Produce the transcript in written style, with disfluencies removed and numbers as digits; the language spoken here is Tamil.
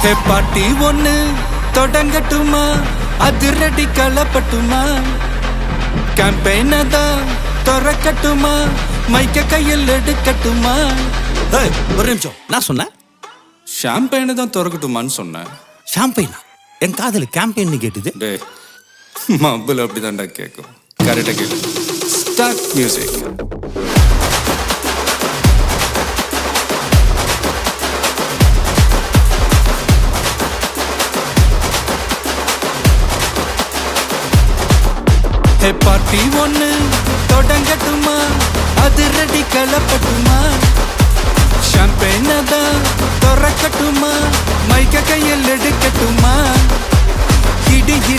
ஹே பாட்டி ஒண்ணு தொடங்கட்டுமா, அதிரடி களப்பட்டுமா, கேம்பெயின தான் திறக்கட்டுமா, மைக்க கையில் எடுக்கட்டுமா. ஒரு நிமிஷம், நான் சொன்னேன் ஷாம்பெயினை தான் திறக்கட்டுமான்னு சொன்னேன். ஷாம்பெயினா? என் காதல் கேம்பெயின் கேட்டுது. டே மப்பிள் அப்படிதான்டா கேட்கும். கரெக்டாக கேளு. Start music. ஹே பார்ட்டி ஒண்ணு தொடங்கட்டுமா, அதிரடி களப்பட்டுமா, ஷாம்பெயின தான் திறக்கட்டுமா, மைக்க கையில் எடுக்கட்டுமா, இடி இடி